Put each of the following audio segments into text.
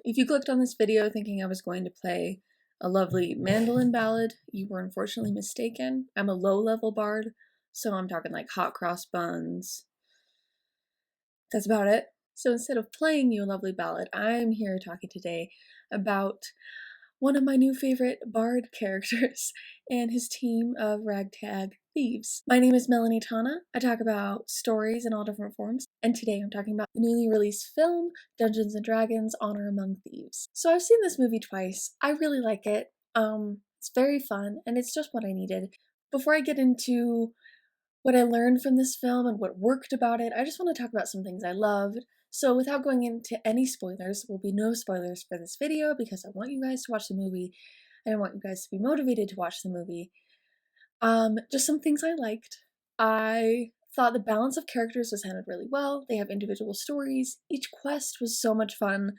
If you clicked on this video thinking I was going to play a lovely mandolin ballad, you were unfortunately mistaken. I'm a low-level bard, so I'm talking like hot cross buns. That's about it. So instead of playing you a lovely ballad, I'm here talking today about one of my new favorite bard characters and his team of ragtag thieves. My name is Melanie Tana. I talk about stories in all different forms, and today I'm talking about the newly released film, Dungeons & Dragons: Honor Among Thieves. So I've seen this movie twice. I really like it. It's very fun, and it's just what I needed. Before I get into what I learned from this film and what worked about it, I just want to talk about some things I loved. So without going into any spoilers, there will be no spoilers for this video because I want you guys to watch the movie and I want you guys to be motivated to watch the movie. Just some things I liked. I thought the balance of characters was handled really well. They have individual stories. Each quest was so much fun.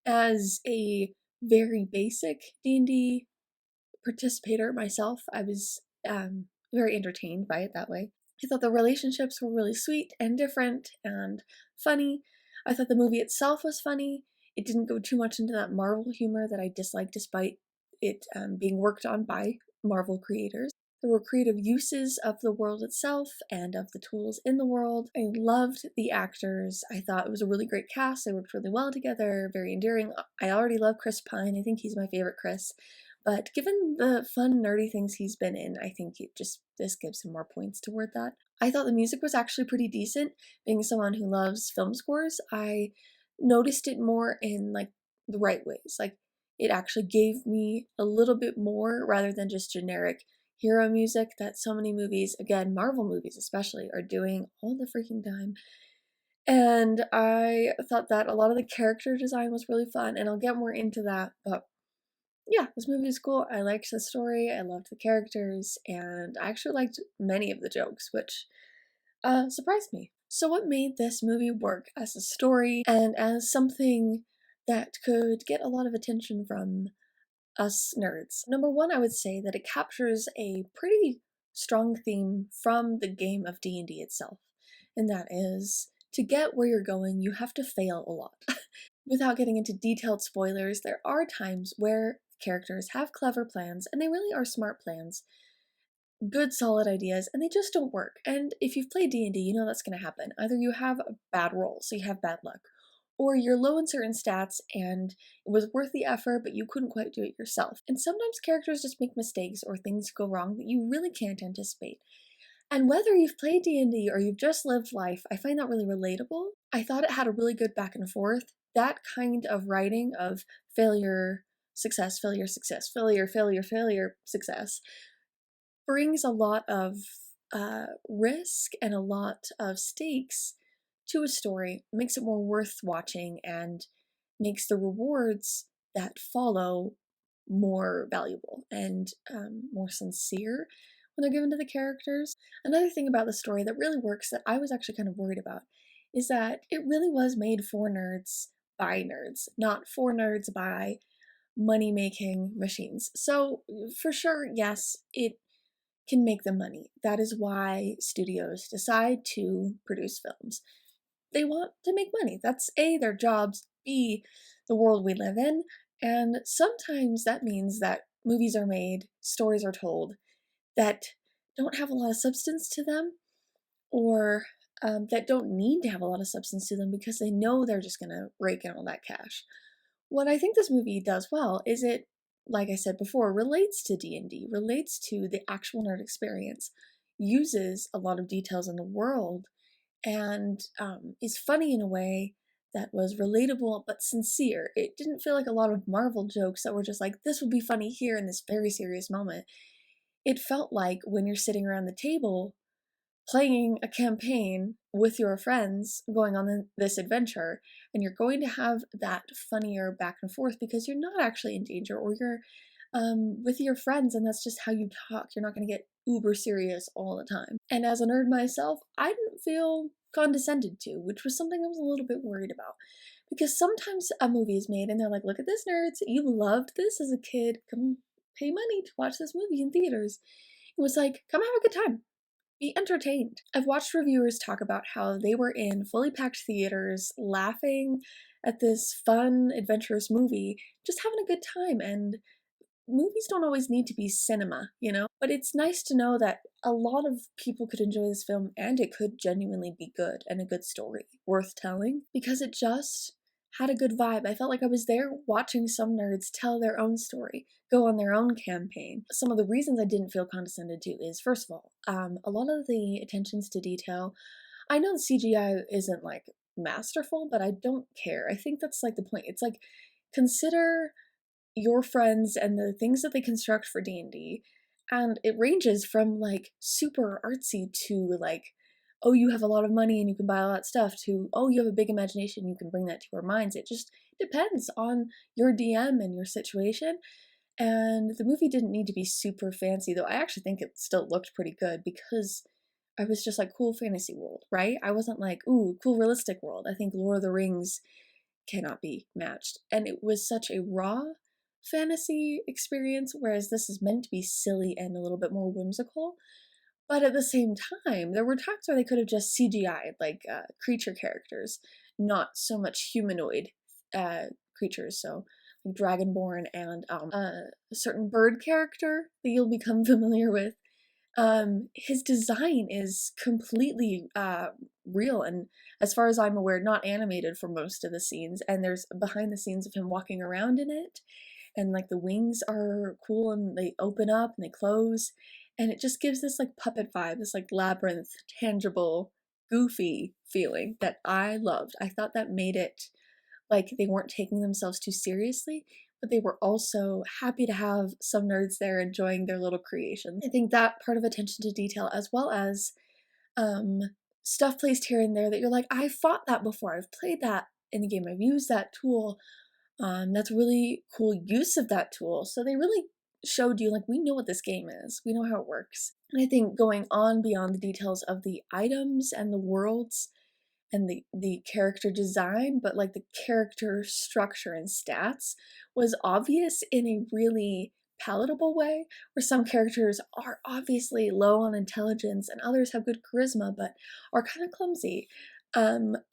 As a very basic D&D participator myself, I was very entertained by it that way. I thought the relationships were really sweet and different and funny. I thought the movie itself was funny. It didn't go too much into that Marvel humor that I disliked despite it being worked on by Marvel creators. There were creative uses of the world itself and of the tools in the world. I loved the actors. I thought it was a really great cast. They worked really well together, very endearing. I already love Chris Pine. I think he's my favorite Chris. But given the fun, nerdy things he's been in, I think this gives him more points toward that. I thought the music was actually pretty decent. Being someone who loves film scores, I noticed it more in like the right ways. Like it actually gave me a little bit more rather than just generic hero music that so many movies, again, Marvel movies especially, are doing all the freaking time. And I thought that a lot of the character design was really fun, and I'll get more into that, but yeah, this movie is cool. I liked the story, I loved the characters, and I actually liked many of the jokes, which surprised me. So what made this movie work as a story and as something that could get a lot of attention from us nerds? Number one, I would say that it captures a pretty strong theme from the game of D&D itself, and that is, to get where you're going, you have to fail a lot. Without getting into detailed spoilers, there are times where characters have clever plans, and they really are smart plans, good solid ideas, and they just don't work. And if you've played D&D, you know that's going to happen. Either you have a bad roll, so you have bad luck, or you're low in certain stats and it was worth the effort, but you couldn't quite do it yourself. And sometimes characters just make mistakes or things go wrong that you really can't anticipate. And whether you've played D&D or you've just lived life, I find that really relatable. I thought it had a really good back and forth. That kind of writing of failure, success, failure, success, failure, failure, failure, success brings a lot of risk and a lot of stakes to a story, makes it more worth watching, and makes the rewards that follow more valuable and more sincere when they're given to the characters. Another thing about the story that really works that I was actually kind of worried about is that it really was made for nerds by nerds, not for nerds by money-making machines. So for sure, yes, it can make them money. That is why studios decide to produce films. They want to make money. That's A, their jobs, B, the world we live in, and sometimes that means that movies are made, stories are told, that don't have a lot of substance to them, or that don't need to have a lot of substance to them because they know they're just going to rake in all that cash. What I think this movie does well is it, like I said before, relates to D&D, relates to the actual nerd experience, uses a lot of details in the world, and is funny in a way that was relatable but sincere. It didn't feel like a lot of Marvel jokes that were just like, this would be funny here in this very serious moment. It felt like when you're sitting around the table playing a campaign with your friends going on this adventure, and you're going to have that funnier back and forth because you're not actually in danger, or you're with your friends and that's just how you talk. You're not going to get uber serious all the time. And as a nerd myself, I didn't feel condescended to, which was something I was a little bit worried about. Because sometimes a movie is made and they're like, look at this, nerds, you loved this as a kid, come pay money to watch this movie in theaters. It was like, come have a good time. be entertained. I've watched reviewers talk about how they were in fully packed theaters, laughing at this fun, adventurous movie, just having a good time, and movies don't always need to be cinema, you know? But it's nice to know that a lot of people could enjoy this film and it could genuinely be good and a good story worth telling because it just had a good vibe. I felt like I was there watching some nerds tell their own story, go on their own campaign. Some of the reasons I didn't feel condescended to is, first of all, a lot of the attentions to detail. I know the CGI isn't like masterful, but I don't care. I think that's like the point. It's like, consider your friends and the things that they construct for D&D, and it ranges from like super artsy to like, oh, you have a lot of money and you can buy all that stuff, to, oh, you have a big imagination, you can bring that to your minds. It just depends on your DM and your situation. And the movie didn't need to be super fancy, though I actually think it still looked pretty good because I was just like, cool fantasy world, right? I wasn't like, ooh, cool realistic world. I think Lord of the Rings cannot be matched. And it was such a raw fantasy experience, whereas this is meant to be silly and a little bit more whimsical. But at the same time, there were times where they could have just CGI'd like creature characters, not so much humanoid creatures. So like Dragonborn and a certain bird character that you'll become familiar with. His design is completely real, and as far as I'm aware, not animated for most of the scenes. And there's behind the scenes of him walking around in it, and like the wings are cool and they open up and they close, and it just gives this like puppet vibe, this like labyrinth, tangible, goofy feeling that I loved. I thought that made it like they weren't taking themselves too seriously, but they were also happy to have some nerds there enjoying their little creations. I think that part of attention to detail, as well as um, stuff placed here and there that you're like, I've fought that before, I've played that in the game, I've used that tool. That's really cool use of that tool. So they really showed you, like, we know what this game is, we know how it works. And I think going on beyond the details of the items and the worlds and the character design, but like the character structure and stats was obvious in a really palatable way, where some characters are obviously low on intelligence and others have good charisma but are kind of clumsy.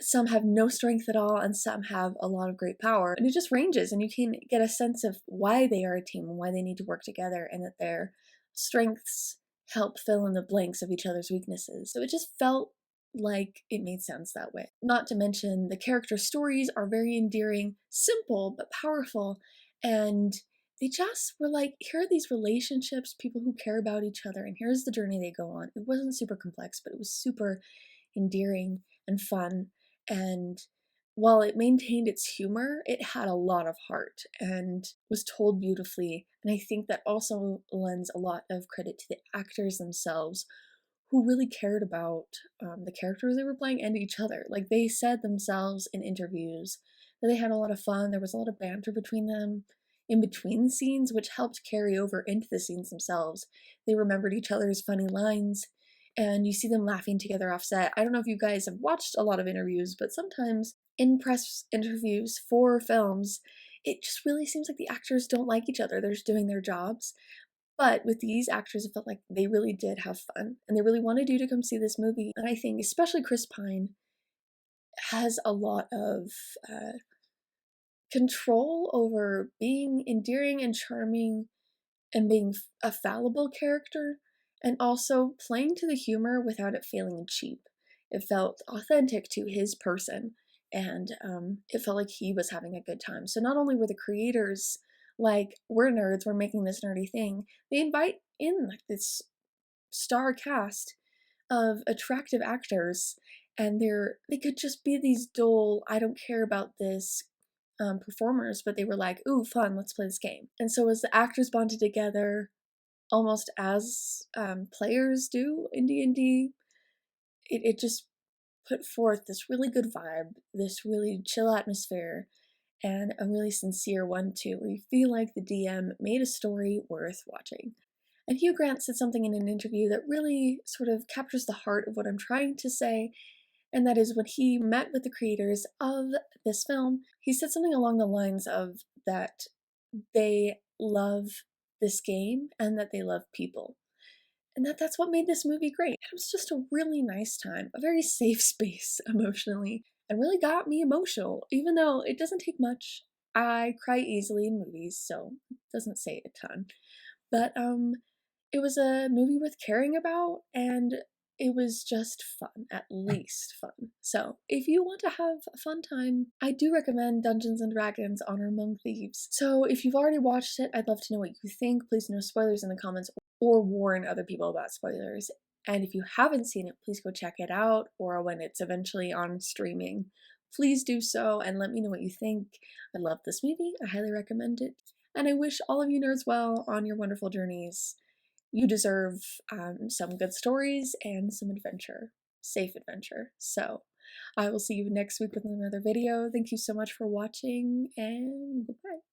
Some have no strength at all and some have a lot of great power, and it just ranges, and you can get a sense of why they are a team and why they need to work together, and that their strengths help fill in the blanks of each other's weaknesses. So it just felt like it made sense that way. Not to mention, the character stories are very endearing, simple but powerful, and they just were like, here are these relationships, people who care about each other, and here's the journey they go on. It wasn't super complex, but it was super endearing and fun. And while it maintained its humor, it had a lot of heart and was told beautifully. And I think that also lends a lot of credit to the actors themselves, who really cared about the characters they were playing and each other. Like, they said themselves in interviews that they had a lot of fun. There was a lot of banter between them in between scenes, which helped carry over into the scenes themselves. They remembered each other's funny lines, and you see them laughing together off set. I don't know if you guys have watched a lot of interviews, but sometimes in press interviews for films, it just really seems like the actors don't like each other. They're just doing their jobs. But with these actors, it felt like they really did have fun and they really wanted you to come see this movie. And I think especially Chris Pine has a lot of control over being endearing and charming and being a fallible character, and also playing to the humor without it feeling cheap. It felt authentic to his person, and it felt like he was having a good time. So not only were the creators like, we're nerds, we're making this nerdy thing, they invite in like this star cast of attractive actors, and they could just be these dull, I don't care about this performers, but they were like, ooh, fun, let's play this game. And so as the actors bonded together, almost as players do in D&D, it just put forth this really good vibe, this really chill atmosphere, and a really sincere one too, where you feel like the DM made a story worth watching. And Hugh Grant said something in an interview that really sort of captures the heart of what I'm trying to say, and that is when he met with the creators of this film, he said something along the lines of that they love this game and that they love people. And that's what made this movie great. It was just a really nice time, a very safe space emotionally, and really got me emotional, even though it doesn't take much. I cry easily in movies, so it doesn't say a ton. But it was a movie worth caring about, and it was just fun, at least fun. So, if you want to have a fun time, I do recommend Dungeons and Dragons Honor Among Thieves. So, if you've already watched it, I'd love to know what you think. Please no spoilers in the comments or warn other people about spoilers. And if you haven't seen it, please go check it out, or when it's eventually on streaming, please do so and let me know what you think. I love this movie. I highly recommend it. And I wish all of you nerds well on your wonderful journeys. You deserve some good stories and some adventure, safe adventure. So I will see you next week with another video. Thank you so much for watching, and goodbye.